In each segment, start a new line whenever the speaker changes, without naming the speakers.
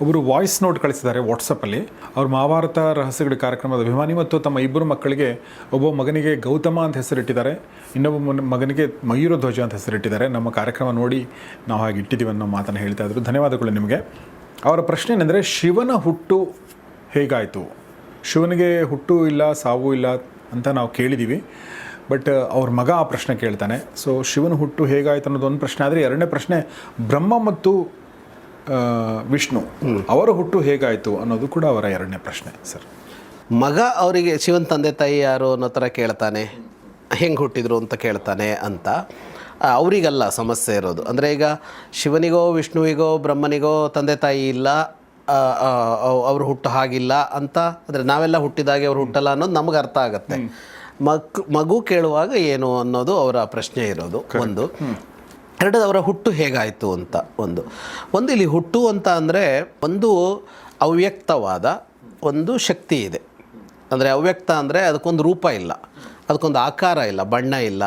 ಒಬ್ಬರು voice note ಕಳಿಸಿದ್ದಾರೆ ವಾಟ್ಸಪ್ಪಲ್ಲಿ. ಅವ್ರ ಮಹಾಭಾರತ ರಹಸ್ಯಗಳ ಕಾರ್ಯಕ್ರಮದ ಅಭಿಮಾನಿ ಮತ್ತು ತಮ್ಮ ಇಬ್ಬರು ಮಕ್ಕಳಿಗೆ ಒಬ್ಬ ಮಗನಿಗೆ ಗೌತಮ ಅಂತ ಹೆಸರಿಟ್ಟಿದ್ದಾರೆ, ಇನ್ನೊಬ್ಬ ಮಗನಿಗೆ ಮಯೂರ ಧ್ವಜ ಅಂತ ಹೆಸರಿಟ್ಟಿದ್ದಾರೆ. ನಮ್ಮ ಕಾರ್ಯಕ್ರಮ ನೋಡಿ ನಾವು ಹಾಗೆ ಇಟ್ಟಿದ್ದೀವಿ ಅನ್ನೋ ಮಾತನ್ನು ಹೇಳ್ತಾ ಇದ್ರು. ಧನ್ಯವಾದಗಳು ನಿಮಗೆ. ಅವರ ಪ್ರಶ್ನೆ ಏನೆಂದರೆ, ಶಿವನ ಹುಟ್ಟು ಹೇಗಾಯಿತು? ಶಿವನಿಗೆ ಹುಟ್ಟು ಇಲ್ಲ, ಸಾವು ಇಲ್ಲ ಅಂತ ನಾವು ಕೇಳಿದ್ದೀವಿ. ಬಟ್ ಅವ್ರ ಮಗ ಆ ಪ್ರಶ್ನೆ ಕೇಳ್ತಾನೆ. ಸೊ ಶಿವನ ಹುಟ್ಟು ಹೇಗಾಯಿತು ಅನ್ನೋದು ಒಂದು ಪ್ರಶ್ನೆ. ಆದರೆ ಎರಡನೇ ಪ್ರಶ್ನೆ, ಬ್ರಹ್ಮ ಮತ್ತು ವಿಷ್ಣು ಅವರ ಹುಟ್ಟು ಹೇಗಾಯಿತು ಅನ್ನೋದು ಕೂಡ ಅವರ ಎರಡನೇ ಪ್ರಶ್ನೆ ಸರ್.
ಮಗ ಅವರಿಗೆ ಶಿವನ ತಂದೆ ತಾಯಿ ಯಾರು ಅನ್ನೋ ಥರ ಕೇಳ್ತಾನೆ, ಹೆಂಗೆ ಹುಟ್ಟಿದ್ರು ಅಂತ ಕೇಳ್ತಾನೆ ಅಂತ. ಅವರಿಗೆಲ್ಲ ಸಮಸ್ಯೆ ಇರೋದು. ಅಂದರೆ ಈಗ ಶಿವನಿಗೋ ವಿಷ್ಣುವಿಗೋ ಬ್ರಹ್ಮನಿಗೋ ತಂದೆ ತಾಯಿ ಇಲ್ಲ, ಅವರು ಹುಟ್ಟು ಹಾಗಿಲ್ಲ ಅಂತ. ಅಂದರೆ ನಾವೆಲ್ಲ ಹುಟ್ಟಿದಾಗೆ ಅವ್ರು ಹುಟ್ಟಲ್ಲ ಅನ್ನೋದು ನಮ್ಗೆ ಅರ್ಥ ಆಗುತ್ತೆ. ಮಗು ಕೇಳುವಾಗ ಏನು ಅನ್ನೋದು ಅವರ ಪ್ರಶ್ನೆ ಇರೋದು ಒಂದು. ಎರಡದು, ಅವರ ಹುಟ್ಟು ಹೇಗಾಯಿತು ಅಂತ ಒಂದು ಇಲ್ಲಿ ಹುಟ್ಟು ಅಂತ ಅಂದರೆ ಒಂದು ಅವ್ಯಕ್ತವಾದ ಒಂದು ಶಕ್ತಿ ಇದೆ. ಅಂದರೆ ಅವ್ಯಕ್ತ ಅಂದರೆ ಅದಕ್ಕೊಂದು ರೂಪ ಇಲ್ಲ, ಅದಕ್ಕೊಂದು ಆಕಾರ ಇಲ್ಲ, ಬಣ್ಣ ಇಲ್ಲ,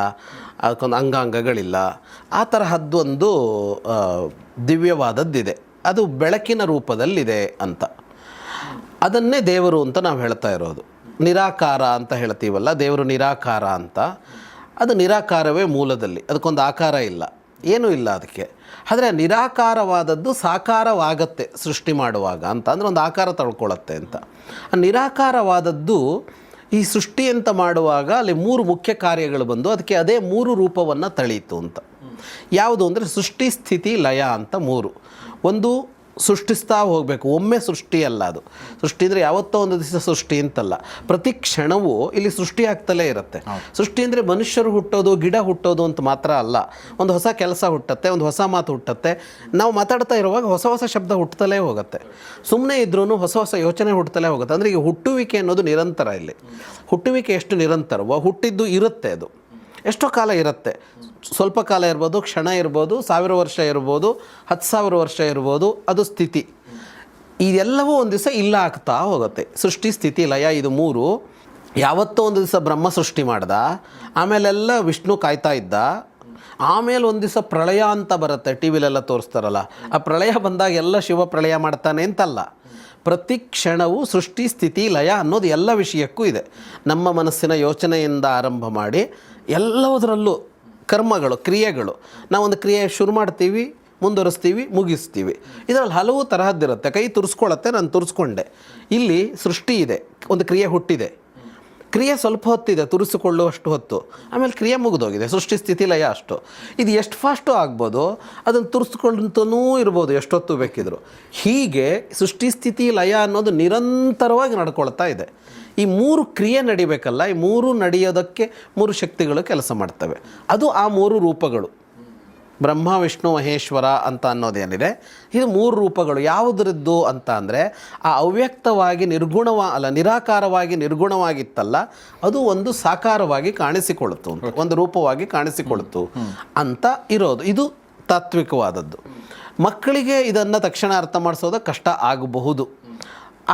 ಅದಕ್ಕೊಂದು ಅಂಗಾಂಗಗಳಿಲ್ಲ. ಆ ತರಹದ್ದೊಂದು ದಿವ್ಯವಾದದ್ದಿದೆ. ಅದು ಬೆಳಕಿನ ರೂಪದಲ್ಲಿದೆ ಅಂತ. ಅದನ್ನೇ ದೇವರು ಅಂತ ನಾವು ಹೇಳ್ತಾ ಇರೋದು. ನಿರಾಕಾರ ಅಂತ ಹೇಳ್ತೀವಲ್ಲ, ದೇವರು ನಿರಾಕಾರ ಅಂತ. ಅದು ನಿರಾಕಾರವೇ ಮೂಲದಲ್ಲಿ, ಅದಕ್ಕೊಂದು ಆಕಾರ ಇಲ್ಲ, ಏನೂ ಇಲ್ಲ ಅದಕ್ಕೆ. ಆದರೆ ನಿರಾಕಾರವಾದದ್ದು ಸಾಕಾರವಾಗತ್ತೆ ಸೃಷ್ಟಿ ಮಾಡುವಾಗ ಅಂತ. ಅಂದರೆ ಒಂದು ಆಕಾರ ತಳ್ಕೊಳ್ಳುತ್ತೆ ಅಂತ. ಆ ನಿರಾಕಾರವಾದದ್ದು ಈ ಸೃಷ್ಟಿ ಅಂತ ಮಾಡುವಾಗ ಅಲ್ಲಿ ಮೂರು ಮುಖ್ಯ ಕಾರ್ಯಗಳು ಬಂದು ಅದಕ್ಕೆ ಅದೇ ಮೂರು ರೂಪವನ್ನು ತಳೀತು ಅಂತ. ಯಾವುದು ಅಂದರೆ ಸೃಷ್ಟಿ, ಸ್ಥಿತಿ, ಲಯ ಅಂತ ಮೂರು. ಒಂದು ಸೃಷ್ಟಿಸ್ತಾ ಹೋಗಬೇಕು, ಒಮ್ಮೆ ಸೃಷ್ಟಿ ಅಲ್ಲ ಅದು. ಸೃಷ್ಟಿ ಅಂದರೆ ಯಾವತ್ತೋ ಒಂದು ದಿವಸ ಸೃಷ್ಟಿ ಅಂತಲ್ಲ, ಪ್ರತಿ ಕ್ಷಣವೂ ಇಲ್ಲಿ ಸೃಷ್ಟಿ ಆಗ್ತಲೇ ಇರುತ್ತೆ. ಸೃಷ್ಟಿ ಅಂದರೆ ಮನುಷ್ಯರು ಹುಟ್ಟೋದು, ಗಿಡ ಹುಟ್ಟೋದು ಅಂತ ಮಾತ್ರ ಅಲ್ಲ. ಒಂದು ಹೊಸ ಕೆಲಸ ಹುಟ್ಟತ್ತೆ, ಒಂದು ಹೊಸ ಮಾತು ಹುಟ್ಟತ್ತೆ. ನಾವು ಮಾತಾಡ್ತಾ ಇರುವಾಗ ಹೊಸ ಹೊಸ ಶಬ್ದ ಹುಟ್ಟುತ್ತಲೇ ಹೋಗುತ್ತೆ. ಸುಮ್ಮನೆ ಇದ್ರೂ ಹೊಸ ಹೊಸ ಯೋಚನೆ ಹುಟ್ಟುತ್ತಲೇ ಹೋಗುತ್ತೆ. ಅಂದರೆ ಈಗ ಹುಟ್ಟುವಿಕೆ ಅನ್ನೋದು ನಿರಂತರ. ಇಲ್ಲಿ ಹುಟ್ಟುವಿಕೆ ಎಷ್ಟು ನಿರಂತರವೋ ಹುಟ್ಟಿದ್ದು ಇರುತ್ತೆ. ಅದು ಎಷ್ಟೋ ಕಾಲ ಇರುತ್ತೆ, ಸ್ವಲ್ಪ ಕಾಲ ಇರ್ಬೋದು, ಕ್ಷಣ ಇರ್ಬೋದು, 1000 ವರ್ಷ ಇರ್ಬೋದು, 10,000 ವರ್ಷ ಇರ್ಬೋದು. ಅದು ಸ್ಥಿತಿ. ಇದೆಲ್ಲವೂ ಒಂದು ದಿವಸ ಇಲ್ಲ ಆಗ್ತಾ ಹೋಗುತ್ತೆ. ಸೃಷ್ಟಿ, ಸ್ಥಿತಿ, ಲಯ ಇದು ಮೂರು. ಯಾವತ್ತೋ ಒಂದು ದಿವಸ ಬ್ರಹ್ಮ ಸೃಷ್ಟಿ ಮಾಡ್ದ, ಆಮೇಲೆಲ್ಲ ವಿಷ್ಣು ಕಾಯ್ತಾ ಇದ್ದ. ಆಮೇಲೆ ಒಂದು ದಿವಸ ಪ್ರಳಯ ಅಂತ ಬರುತ್ತೆ, ಟಿ ವಿಲೆಲ್ಲ ತೋರಿಸ್ತಾರಲ್ಲ. ಆ ಪ್ರಳಯ ಬಂದಾಗ ಎಲ್ಲ ಶಿವ ಪ್ರಳಯ ಮಾಡ್ತಾನೆ ಅಂತಲ್ಲ. ಪ್ರತಿ ಕ್ಷಣವೂ ಸೃಷ್ಟಿ, ಸ್ಥಿತಿ, ಲಯ ಅನ್ನೋದು ಎಲ್ಲ ವಿಷಯಕ್ಕೂ ಇದೆ. ನಮ್ಮ ಮನಸ್ಸಿನ ಯೋಚನೆಯಿಂದ ಆರಂಭ ಮಾಡಿ ಎಲ್ಲದರಲ್ಲೂ ಕರ್ಮಗಳು, ಕ್ರಿಯೆಗಳು. ನಾವೊಂದು ಕ್ರಿಯೆ ಶುರು ಮಾಡ್ತೀವಿ, ಮುಂದುವರಿಸ್ತೀವಿ, ಮುಗಿಸ್ತೀವಿ. ಇದರಲ್ಲಿ ಹಲವು ತರಹದ್ದಿರುತ್ತೆ. ಕೈ ತುರಿಸ್ಕೊಳ್ಳುತ್ತೆ, ನಾನು ತುರಿಸ್ಕೊಂಡೆ. ಇಲ್ಲಿ ಸೃಷ್ಟಿ ಇದೆ, ಒಂದು ಕ್ರಿಯೆ ಹುಟ್ಟಿದೆ, ಕ್ರಿಯೆ ಸ್ವಲ್ಪ ಹೊತ್ತಿದೆ, ತುರಿಸಿಕೊಳ್ಳುವಷ್ಟು ಹೊತ್ತು, ಆಮೇಲೆ ಕ್ರಿಯೆ ಮುಗಿದೋಗಿದೆ. ಸೃಷ್ಟಿ, ಸ್ಥಿತಿ, ಲಯ ಅಷ್ಟು. ಇದು ಎಷ್ಟು ಫಾಸ್ಟು ಆಗ್ಬೋದು, ಅದನ್ನು ತುರಿಸ್ಕೊಂಡಂತನೂ ಇರ್ಬೋದು ಎಷ್ಟೊತ್ತು ಬೇಕಿದ್ರು. ಹೀಗೆ ಸೃಷ್ಟಿ, ಸ್ಥಿತಿ, ಲಯ ಅನ್ನೋದು ನಿರಂತರವಾಗಿ ನಡ್ಕೊಳ್ತಾ ಇದೆ. ಈ ಮೂರು ಕ್ರಿಯೆ ನಡಿಬೇಕಲ್ಲ, ಈ ಮೂರು ನಡೆಯೋದಕ್ಕೆ ಮೂರು ಶಕ್ತಿಗಳು ಕೆಲಸ ಮಾಡ್ತವೆ. ಅದು ಆ ಮೂರು ರೂಪಗಳು, ಬ್ರಹ್ಮ, ವಿಷ್ಣು, ಮಹೇಶ್ವರ ಅಂತ ಅನ್ನೋದೇನಿದೆ, ಇದು ಮೂರು ರೂಪಗಳು. ಯಾವುದರದ್ದು ಅಂತ ಅಂದರೆ ಆ ಅವ್ಯಕ್ತವಾಗಿ ನಿರಾಕಾರವಾಗಿ ನಿರ್ಗುಣವಾಗಿತ್ತಲ್ಲ, ಅದು ಒಂದು ಸಾಕಾರವಾಗಿ ಕಾಣಿಸಿಕೊಳ್ತು ಅಂತ, ಒಂದು ರೂಪವಾಗಿ ಕಾಣಿಸಿಕೊಳ್ತು ಅಂತ ಇರೋದು. ಇದು ತಾತ್ವಿಕವಾದದ್ದು. ಮಕ್ಕಳಿಗೆ ಇದನ್ನು ತಕ್ಷಣ ಅರ್ಥ ಮಾಡಿಸೋದು ಕಷ್ಟ ಆಗಬಹುದು.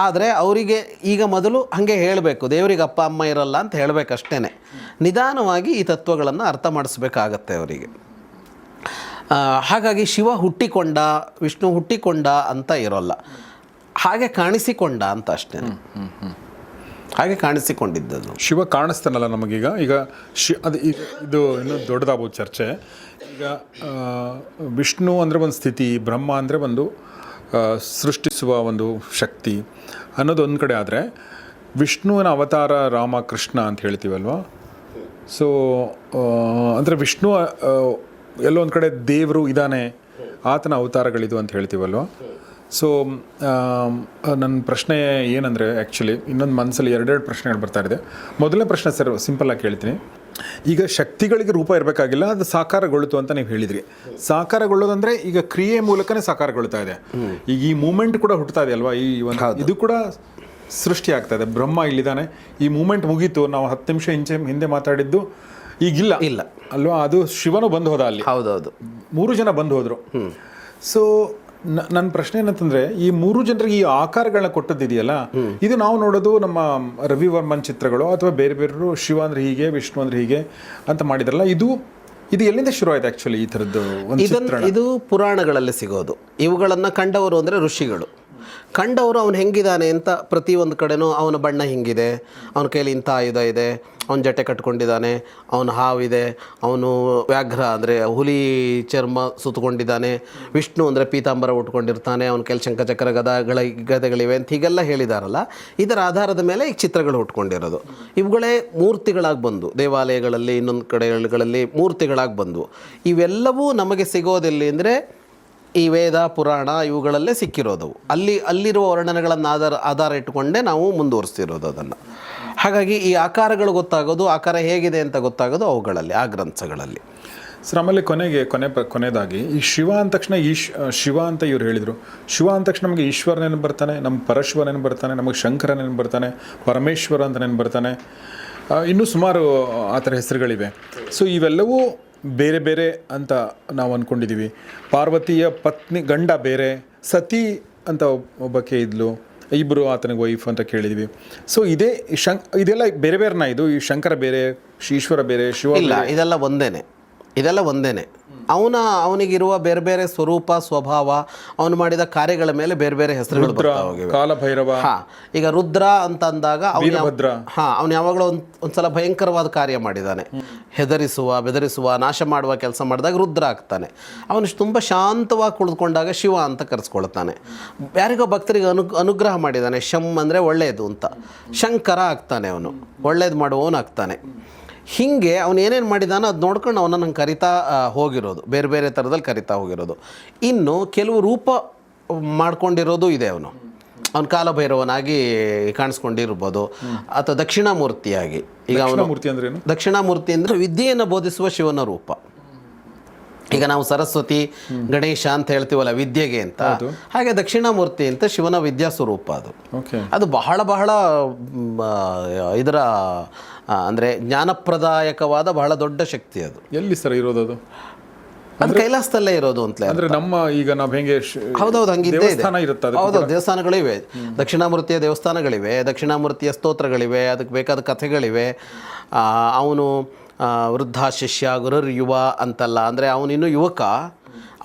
ಆದರೆ ಅವರಿಗೆ ಈಗ ಮೊದಲು ಹಾಗೆ ಹೇಳಬೇಕು, ದೇವರಿಗೆ ಅಪ್ಪ ಅಮ್ಮ ಇರಲ್ಲ ಅಂತ ಹೇಳಬೇಕಷ್ಟೇ. ನಿಧಾನವಾಗಿ ಈ ತತ್ವಗಳನ್ನು ಅರ್ಥ ಮಾಡಿಸ್ಬೇಕಾಗತ್ತೆ ಅವರಿಗೆ. ಹಾಗಾಗಿ ಶಿವ ಹುಟ್ಟಿಕೊಂಡ, ವಿಷ್ಣು ಹುಟ್ಟಿಕೊಂಡ ಅಂತ ಇರೋಲ್ಲ, ಹಾಗೆ ಕಾಣಿಸಿಕೊಂಡ ಅಂತ ಅಷ್ಟೇ. ಹಾಗೆ ಕಾಣಿಸಿಕೊಂಡಿದ್ದದು.
ಶಿವ ಕಾಣಿಸ್ತಾನಲ್ಲ ನಮಗೀಗ. ಈಗ ಇದು ಇನ್ನೂ ದೊಡ್ಡದಾಗ್ಬೋದು ಚರ್ಚೆ. ಈಗ ವಿಷ್ಣು ಅಂದರೆ ಒಂದು ಸ್ಥಿತಿ, ಬ್ರಹ್ಮ ಅಂದರೆ ಒಂದು ಸೃಷ್ಟಿಸುವ ಒಂದು ಶಕ್ತಿ ಅನ್ನೋದು ಒಂದು ಕಡೆ. ಆದರೆ ವಿಷ್ಣುವಿನ ಅವತಾರ ರಾಮ, ಕೃಷ್ಣ ಅಂತ ಹೇಳ್ತೀವಲ್ವ. ಸೊ ಅಂದರೆ ವಿಷ್ಣು ಎಲ್ಲೋ ಒಂದು ಕಡೆ ದೇವರು ಇದ್ದಾನೆ, ಆತನ ಅವತಾರಗಳಿದು ಅಂತ ಹೇಳ್ತೀವಲ್ವ. ಸೊ ನನ್ನ ಪ್ರಶ್ನೆ ಏನಂದರೆ, ಆ್ಯಕ್ಚುಲಿ ಇನ್ನೊಂದು ಮನಸ್ಸಲ್ಲಿ ಎರಡೆರಡು ಪ್ರಶ್ನೆಗಳು ಬರ್ತಾ ಇದೆ. ಮೊದಲನೇ ಪ್ರಶ್ನೆ ಸರ್ ಸಿಂಪಲ್ಲಾಗಿ ಕೇಳ್ತೀನಿ. ಈಗ ಶಕ್ತಿಗಳಿಗೆ ರೂಪ ಇರಬೇಕಾಗಿಲ್ಲ, ಅದು ಸಾಕಾರಗೊಳ್ತು ಅಂತ ನೀವು ಹೇಳಿದ್ರಿ. ಸಾಕಾರಗೊಳ್ಳೋದಂದರೆ ಈಗ ಕ್ರಿಯೆ ಮೂಲಕನೇ ಸಾಕಾರಗೊಳ್ತಾ ಇದೆ. ಈಗ ಈ ಮೂಮೆಂಟ್ ಕೂಡ ಹುಟ್ಟುತ್ತಾ ಇದೆ ಅಲ್ವಾ, ಈ ಒಂದು ಇದು ಕೂಡ ಸೃಷ್ಟಿ ಆಗ್ತಾ ಇದೆ. ಬ್ರಹ್ಮ ಇಲ್ಲಿದ್ದಾನೆ, ಈ ಮೂಮೆಂಟ್ ಮುಗೀತು, ನಾವು 10 ನಿಮಿಷ ಹಿಂದೆ ಮಾತಾಡಿದ್ದು ಈಗಿಲ್ಲ
ಇಲ್ಲ
ಅಲ್ವಾ. ಅದು ಶಿವನು ಬಂದು ಹೋದ ಅಲ್ಲಿ.
ಹೌದೌದು,
3 ಜನ ಬಂದು ಹೋದರು. ಸೊ ನನ್ನ ಪ್ರಶ್ನೆ ಏನಂತಂದರೆ, ಈ 3 ಜನರಿಗೆ ಈ ಆಕಾರಗಳನ್ನ ಕೊಟ್ಟದ್ದಿದೆಯಲ್ಲ, ಇದು ನಾವು ನೋಡೋದು ನಮ್ಮ ರವಿವರ್ಮನ್ ಚಿತ್ರಗಳು ಅಥವಾ ಬೇರೆ ಬೇರೆ ಶಿವ ಅಂದರೆ ಹೀಗೆ, ವಿಷ್ಣು ಅಂದರೆ ಹೀಗೆ ಅಂತ ಮಾಡಿದ್ರಲ್ಲ, ಇದು ಎಲ್ಲಿಂದ ಶುರು ಆಯ್ತು ಆ್ಯಕ್ಚುಲಿ ಈ ಥರದ್ದು ಒಂದು ಚಿತ್ರಣ?
ಇದು ಪುರಾಣಗಳಲ್ಲಿ ಸಿಗೋದು. ಇವುಗಳನ್ನು ಕಂಡವರು ಅಂದರೆ ಋಷಿಗಳು. ಕಂಡವರು ಅವನು ಹೆಂಗಿದ್ದಾನೆ ಅಂತ ಪ್ರತಿಯೊಂದು ಕಡೆನೂ ಅವನ ಬಣ್ಣ ಹಿಂಗಿದೆ, ಅವನ ಕೈಲಿ ಇಂಥ ಆಯುಧ ಇದೆ, ಅವನ ಜಟೆ ಕಟ್ಕೊಂಡಿದ್ದಾನೆ, ಅವನ ಹಾವಿದೆ, ಅವನು ವ್ಯಾಘ್ರ ಅಂದರೆ ಹುಲಿ ಚರ್ಮ ಸುತ್ತಕೊಂಡಿದ್ದಾನೆ, ವಿಷ್ಣು ಅಂದರೆ ಪೀತಾಂಬರ ಉಟ್ಕೊಂಡಿರ್ತಾನೆ, ಅವನ ಕೈಲಿ ಶಂಖಚಕ್ರ ಗದೆಗಳಿವೆ ಅಂತ ಹೀಗೆಲ್ಲ ಹೇಳಿದಾರಲ್ಲ. ಇದರ ಆಧಾರದ ಮೇಲೆ ಈ ಚಿತ್ರಗಳು ಹುಟ್ಕೊಂಡಿರೋದು. ಇವುಗಳೇ ಮೂರ್ತಿಗಳಾಗಿ ಬಂದು ದೇವಾಲಯಗಳಲ್ಲಿ ಇನ್ನೊಂದು ಕಡೆಗಳಲ್ಲಿ ಮೂರ್ತಿಗಳಾಗಿ ಬಂದು ಇವೆಲ್ಲವೂ ನಮಗೆ ಸಿಗೋದೆಲ್ಲಿ ಅಂದರೆ ಈ ವೇದ ಪುರಾಣ ಇವುಗಳಲ್ಲೇ ಸಿಕ್ಕಿರೋದವು. ಅಲ್ಲಿರುವ ವರ್ಣನೆಗಳನ್ನು ಆಧಾರ ಇಟ್ಟುಕೊಂಡೇ ನಾವು ಮುಂದುವರಿಸ್ತಿರೋದು ಅದನ್ನು. ಹಾಗಾಗಿ ಈ ಆಕಾರಗಳು ಗೊತ್ತಾಗೋದು, ಆಕಾರ ಹೇಗಿದೆ ಅಂತ ಗೊತ್ತಾಗೋದು ಅವುಗಳಲ್ಲಿ, ಆ ಗ್ರಂಥಗಳಲ್ಲಿ.
ಸರ್ ಆಮೇಲೆ ಕೊನೆಯದಾಗಿ ಈ ಶಿವ ಅಂದ ತಕ್ಷಣ ಶಿವ ಅಂತ ಇವ್ರು ಹೇಳಿದರು. ಶಿವ ಅಂದ ತಕ್ಷಣ ನಮಗೆ ಈಶ್ವರ ನೆನಪು ಬರ್ತಾನೆ, ನಮ್ಮ ಪರಶಿವ ನೆನಪು ಬರ್ತಾನೆ, ನಮಗೆ ಶಂಕರ ನೆನಪು ಬರ್ತಾನೆ, ಪರಮೇಶ್ವರ ಅಂತ ನೆನಪು ಬರ್ತಾನೆ, ಇನ್ನೂ ಸುಮಾರು ಆ ಥರ ಹೆಸರುಗಳಿವೆ. ಸೊ ಇವೆಲ್ಲವೂ ಬೇರೆ ಬೇರೆ ಅಂತ ನಾವು ಅಂದ್ಕೊಂಡಿದ್ದೀವಿ. ಪಾರ್ವತಿಯ ಪತ್ನಿ ಗಂಡ ಬೇರೆ, ಸತಿ ಅಂತ ಒಬ್ಬಕ್ಕೆ ಇದ್ಲು, ಇಬ್ಬರು ಆತನಿಗೆ ವೈಫ್ ಅಂತ ಕೇಳಿದ್ವಿ. ಸೊ ಇದೆಲ್ಲ ಬೇರೆ ಬೇರೆನಾ? ಇದು ಈ ಶಂಕರ ಬೇರೆ, ಈಶ್ವರ ಬೇರೆ, ಶಿವ
ಇಲ್ಲ, ಇದೆಲ್ಲ ಒಂದೇನೆ. ಅವನಿಗಿರುವ ಬೇರೆ ಬೇರೆ ಸ್ವರೂಪ ಸ್ವಭಾವ, ಅವನು ಮಾಡಿದ ಕಾರ್ಯಗಳ ಮೇಲೆ ಬೇರೆ ಬೇರೆ ಹೆಸರುಗಳು ಬರ್ತಾ ಹೋಗಿವೆ.
ಕಾಲಭೈರವ.
ಈಗ ರುದ್ರ ಅಂತ ಅಂದಾಗ ಅವನು ಯಾವಾಗಲೂ ಒಂದ್ಸಲ ಭಯಂಕರವಾದ ಕಾರ್ಯ ಮಾಡಿದ್ದಾನೆ, ಬೆದರಿಸುವ ನಾಶ ಮಾಡುವ ಕೆಲಸ ಮಾಡಿದಾಗ ರುದ್ರ ಆಗ್ತಾನೆ. ಅವನು ತುಂಬ ಶಾಂತವಾಗಿ ಕುಳಿದುಕೊಂಡಾಗ ಶಿವ ಅಂತ ಕರೆಸ್ಕೊಳ್ತಾನೆ. ಯಾರಿಗೋ ಭಕ್ತರಿಗೆ ಅನುಗ್ರಹ ಮಾಡಿದ್ದಾನೆ, ಶಮ್ ಅಂದರೆ ಒಳ್ಳೆಯದು ಅಂತ, ಶಂಕರ ಆಗ್ತಾನೆ, ಅವನು ಒಳ್ಳೇದು ಮಾಡುವವನು ಆಗ್ತಾನೆ. ಹೀಗೆ ಅವನು ಏನೇನು ಮಾಡಿದಾನೋ ಅದು ನೋಡ್ಕೊಂಡು ಅವನನ್ನು ಕರಿತಾ ಹೋಗಿರೋದು, ಬೇರೆ ಬೇರೆ ಥರದಲ್ಲಿ ಕರಿತಾ ಹೋಗಿರೋದು. ಇನ್ನು ಕೆಲವು ರೂಪ ಮಾಡ್ಕೊಂಡಿರೋದು ಇದೆ. ಅವನು ಕಾಲಭೈರವನಾಗಿ ಕಾಣಿಸ್ಕೊಂಡಿರ್ಬೋದು, ಅಥವಾ ದಕ್ಷಿಣಾಮೂರ್ತಿಯಾಗಿ. ಈಗ ದಕ್ಷಿಣಾಮೂರ್ತಿ ಅಂದರೆ ವಿದ್ಯೆಯನ್ನು ಬೋಧಿಸುವ ಶಿವನ ರೂಪ. ಈಗ ನಾವು ಸರಸ್ವತಿ ಗಣೇಶ ಅಂತ ಹೇಳ್ತೀವಲ್ಲ ವಿದ್ಯೆಗೆ ಅಂತ, ಹಾಗೆ ದಕ್ಷಿಣಾಮೂರ್ತಿ ಅಂತ ಶಿವನ ವಿದ್ಯಾ ಸ್ವರೂಪ. ಅದು ಬಹಳ ಬಹಳ ಇದರ ಅಂದರೆ ಜ್ಞಾನಪ್ರದಾಯಕವಾದ ಬಹಳ ದೊಡ್ಡ ಶಕ್ತಿ. ಅದು
ಎಲ್ಲಿ ಸರ್ ಇರೋದು?
ಅದು ಕೈಲಾಸದಲ್ಲೇ ಇರೋದು ಅಂತಲೇ.
ಅಂದರೆ ನಮ್ಮ ಈಗ ನಾವು ಹೆಂಗೆ
ಹೌದೌದು ಹಂಗಿದ್ದೇ ಇದೆ.
ಹೌದು,
ದೇವಸ್ಥಾನಗಳಿವೆ, ದಕ್ಷಿಣಾಮೂರ್ತಿಯ ದೇವಸ್ಥಾನಗಳಿವೆ, ದಕ್ಷಿಣಾಮೂರ್ತಿಯ ಸ್ತೋತ್ರಗಳಿವೆ, ಅದಕ್ಕೆ ಬೇಕಾದ ಕಥೆಗಳಿವೆ. ಅವನು ವೃದ್ಧ ಶಿಷ್ಯ ಗುರುರ್ ಯುವ ಅಂತಲ್ಲ, ಅಂದರೆ ಅವನಿನ್ನೂ ಯುವಕ,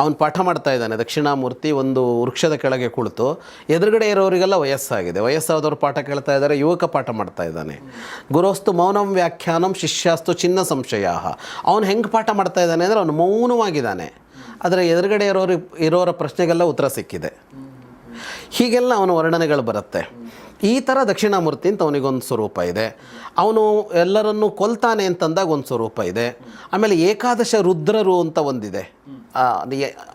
ಅವನು ಪಾಠ ಮಾಡ್ತಾ ಇದ್ದಾನೆ. ದಕ್ಷಿಣಾಮೂರ್ತಿ ಒಂದು ವೃಕ್ಷದ ಕೆಳಗೆ ಕುಳಿತು, ಎದುರುಗಡೆ ಇರೋರಿಗೆಲ್ಲ ವಯಸ್ಸಾದವರು ಪಾಠ ಕೇಳ್ತಾ ಇದ್ದಾರೆ, ಯುವಕ ಪಾಠ ಮಾಡ್ತಾ ಇದ್ದಾನೆ. ಗುರೋಸ್ತು ಮೌನಂ ವ್ಯಾಖ್ಯಾನಂ ಶಿಷ್ಯಾಸ್ತು ಚಿನ್ನ ಸಂಶಯ. ಅವನು ಹೆಂಗೆ ಪಾಠ ಮಾಡ್ತಾ ಇದ್ದಾನೆ ಅಂದರೆ ಅವನು ಮೌನವಾಗಿದ್ದಾನೆ, ಆದರೆ ಎದುರುಗಡೆ ಇರೋರ ಪ್ರಶ್ನೆಗೆಲ್ಲ ಉತ್ತರ ಸಿಕ್ಕಿದೆ. ಹೀಗೆಲ್ಲ ಅವನ ವರ್ಣನೆಗಳು ಬರುತ್ತೆ. ಈ ಥರ ದಕ್ಷಿಣಾಮೂರ್ತಿ ಅಂತ ಅವನಿಗೊಂದು ಸ್ವರೂಪ ಇದೆ. ಅವನು ಎಲ್ಲರನ್ನೂ ಕೊಲ್ತಾನೆ ಅಂತಂದಾಗ ಒಂದು ಸ್ವರೂಪ ಇದೆ. ಆಮೇಲೆ ಏಕಾದಶ ರುದ್ರರು ಅಂತ ಒಂದಿದೆ,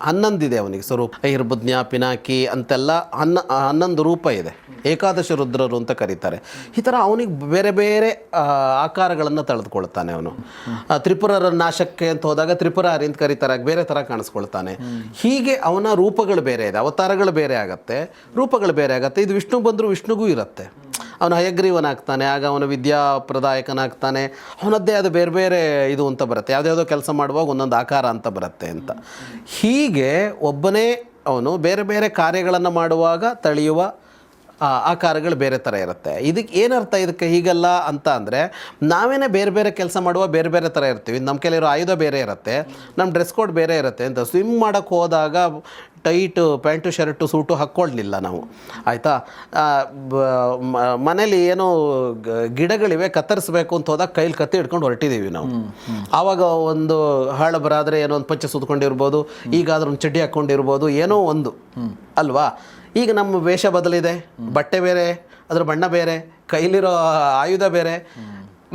11 ಅವನಿಗೆ ಸ್ವರೂಪ. ಐರ್ಬುಜ್ಞ ಪಿನಾಕಿ ಅಂತೆಲ್ಲ 11 ರೂಪ ಇದೆ. ಏಕಾದಶ ರುದ್ರರು ಅಂತ ಕರೀತಾರೆ. ಈ ಥರ ಅವನಿಗೆ ಬೇರೆ ಬೇರೆ ಆಕಾರಗಳನ್ನು ತಳೆದುಕೊಳ್ತಾನೆ. ಅವನು ತ್ರಿಪುರರ ನಾಶಕ್ಕೆ ಅಂತ ಹೋದಾಗ ತ್ರಿಪುರಾರಿ ಅಂತ ಕರೀತಾರೆ, ಬೇರೆ ಥರ ಕಾಣಿಸ್ಕೊಳ್ತಾನೆ. ಹೀಗೆ ಅವನ ರೂಪಗಳು ಬೇರೆ ಇದೆ, ಅವತಾರಗಳು ಬೇರೆ ಆಗುತ್ತೆ, ರೂಪಗಳು ಬೇರೆ ಆಗುತ್ತೆ. ಇದು ವಿಷ್ಣು ಬಂದರೂ ವಿಷ್ಣುಗೂ ಇರುತ್ತೆ. ಅವನು ಹಯಗ್ರೀವನಾಗ್ತಾನೆ, ಆಗ ಅವನ ವಿದ್ಯಾಪ್ರದಾಯಕನಾಗ್ತಾನೆ. ಅವನದ್ದೇ ಅದು ಬೇರೆ ಬೇರೆ ಇದು ಅಂತ ಬರುತ್ತೆ, ಯಾವುದ್ಯಾವುದೋ ಕೆಲಸ ಮಾಡುವಾಗ ಒಂದೊಂದು ಆಕಾರ ಅಂತ ಬರುತ್ತೆ ಅಂತ. ಹೀಗೆ ಒಬ್ಬನೇ ಅವನು ಬೇರೆ ಬೇರೆ ಕಾರ್ಯಗಳನ್ನು ಮಾಡುವಾಗ ತಳೆಯುವ ಆಕಾರಗಳು ಬೇರೆ ಥರ ಇರುತ್ತೆ. ಇದಕ್ಕೆ ಏನರ್ಥ ಇದಕ್ಕೆ ಹೀಗಲ್ಲ ಅಂತ ಅಂದರೆ, ನಾವೇನೇ ಬೇರೆ ಬೇರೆ ಕೆಲಸ ಮಾಡುವ ಬೇರೆ ಬೇರೆ ಥರ ಇರ್ತೀವಿ. ನಮ್ಮ ಕೈಲಿರೋ ಆಯುಧ ಬೇರೆ ಇರುತ್ತೆ, ನಮ್ಮ ಡ್ರೆಸ್ ಕೋಡ್ ಬೇರೆ ಇರುತ್ತೆ ಅಂತ. ಸ್ವಿಮ್ ಮಾಡೋಕ್ಕೆ ಹೋದಾಗ ಟೈಟು ಪ್ಯಾಂಟು ಶರ್ಟು ಸೂಟು ಹಾಕ್ಕೊಳ್ಳಲಿಲ್ಲ ನಾವು, ಆಯಿತಾ. ಮನೇಲಿ ಏನೋ ಗಿಡಗಳಿವೆ ಕತ್ತರಿಸ್ಬೇಕು ಅಂತ ಹೋದಾಗ ಕೈಲಿ ಕತ್ತಿ ಹಿಡ್ಕೊಂಡು ಹೊರಟಿದ್ದೀವಿ ನಾವು. ಆವಾಗ ಒಂದು ಹಾಳಬರಾದರೆ ಏನೋ ಒಂದು ಪಂಚೆ ಸುತ್ಕೊಂಡಿರ್ಬೋದು, ಈಗಾದ್ರೂ ಒಂದು ಚಡ್ಡಿ ಹಾಕ್ಕೊಂಡಿರ್ಬೋದು, ಏನೋ ಒಂದು ಅಲ್ವಾ. ಈಗ ನಮ್ಮ ವೇಷ ಬದಲಿದೆ, ಬಟ್ಟೆ ಬೇರೆ, ಅದರ ಬಣ್ಣ ಬೇರೆ, ಕೈಲಿರೋ ಆಯುಧ ಬೇರೆ,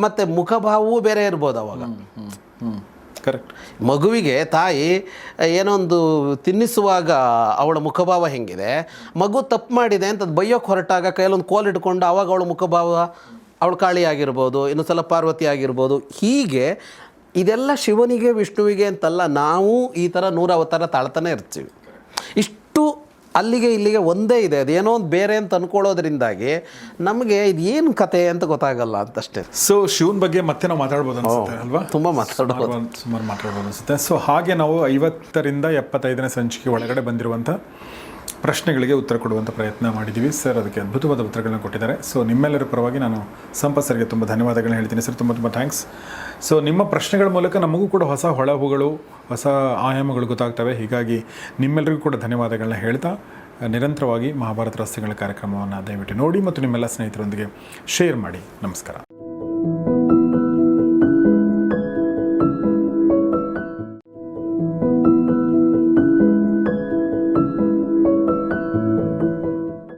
ಮತ್ತು ಮುಖಭಾವವೂ ಬೇರೆ ಇರ್ಬೋದು ಅವಾಗ.
ಕರೆಕ್ಟ್.
ಮಗುವಿಗೆ ತಾಯಿ ಏನೋ ಒಂದು ತಿನ್ನಿಸುವಾಗ ಅವಳ ಮುಖಭಾವ ಹೆಂಗಿದೆ, ಮಗು ತಪ್ಪು ಮಾಡಿದೆ ಅಂತ ಬೈಯೋಕ್ಕೆ ಹೊರಟಾಗ ಕೈಯಲ್ಲೊಂದು ಕೋಲ್ ಇಟ್ಕೊಂಡು ಆವಾಗ ಅವಳ ಮುಖಭಾವ, ಅವಳು ಕಾಳಿ ಆಗಿರ್ಬೋದು, ಇನ್ನೊಂದು ಸಲ ಪಾರ್ವತಿ ಆಗಿರ್ಬೋದು. ಹೀಗೆ ಇದೆಲ್ಲ ಶಿವನಿಗೆ ವಿಷ್ಣುವಿಗೆ ಅಂತಲ್ಲ, ನಾವು ಈ ಥರ 100 ಅವತಾರ ತಾಳ್ತಾನೆ ಇರ್ತೀವಿ. ಇಷ್ಟು ಅಲ್ಲಿಗೆ ಇಲ್ಲಿಗೆ ಒಂದೇ ಇದೆ, ಅದೇನೋ ಒಂದು ಬೇರೆ ಅಂತ ಅಂದ್ಕೊಳ್ಳೋದ್ರಿಂದಾಗಿ ನಮಗೆ ಇದು ಏನು ಕತೆ ಅಂತ ಗೊತ್ತಾಗಲ್ಲ ಅಂತಷ್ಟೇ.
ಸೊ ಶಿವನ ಬಗ್ಗೆ ಮತ್ತೆ ನಾವು ಮಾತಾಡ್ಬೋದು ಅನ್ಸುತ್ತೆ ಅಲ್ವಾ?
ತುಂಬ ಮಾತಾಡ್ಬೋದು,
ಸುಮಾರು ಮಾತಾಡ್ಬೋದು ಅನಿಸುತ್ತೆ. ಸೊ ಹಾಗೆ ನಾವು 50ರಿಂದ 75ನೇ ಸಂಚಿಕೆ ಒಳಗಡೆ ಬಂದಿರುವಂಥ ಪ್ರಶ್ನೆಗಳಿಗೆ ಉತ್ತರ ಕೊಡುವಂಥ ಪ್ರಯತ್ನ ಮಾಡಿದ್ದೀವಿ. ಸರ್ ಅದಕ್ಕೆ ಅದ್ಭುತವಾದ ಉತ್ತರಗಳನ್ನ ಕೊಟ್ಟಿದ್ದಾರೆ. ಸೊ ನಿಮ್ಮೆಲ್ಲರ ಪರವಾಗಿ ನಾನು ಸಂಪತ್ ಸರ್ಗೆ ತುಂಬ ಧನ್ಯವಾದಗಳನ್ನ ಹೇಳ್ತೀನಿ ಸರ್. ತುಂಬ ತುಂಬ ಥ್ಯಾಂಕ್ಸ್. ಸೊ ನಿಮ್ಮ ಪ್ರಶ್ನೆಗಳ ಮೂಲಕ ನಮಗೂ ಕೂಡ ಹೊಸ ಹೊಳಹುಗಳು, ಹೊಸ ಆಯಾಮಗಳು ಗೊತ್ತಾಗ್ತವೆ. ಹೀಗಾಗಿ ನಿಮ್ಮೆಲ್ಲರಿಗೂ ಕೂಡ ಧನ್ಯವಾದಗಳನ್ನ ಹೇಳ್ತಾ ನಿರಂತರವಾಗಿ ಮಹಾಭಾರತ ರಹಸ್ಯಗಳ ಕಾರ್ಯಕ್ರಮವನ್ನು ದಯವಿಟ್ಟು ನೋಡಿ ಮತ್ತು ನಿಮ್ಮೆಲ್ಲ ಸ್ನೇಹಿತರೊಂದಿಗೆ ಶೇರ್ ಮಾಡಿ. ನಮಸ್ಕಾರ.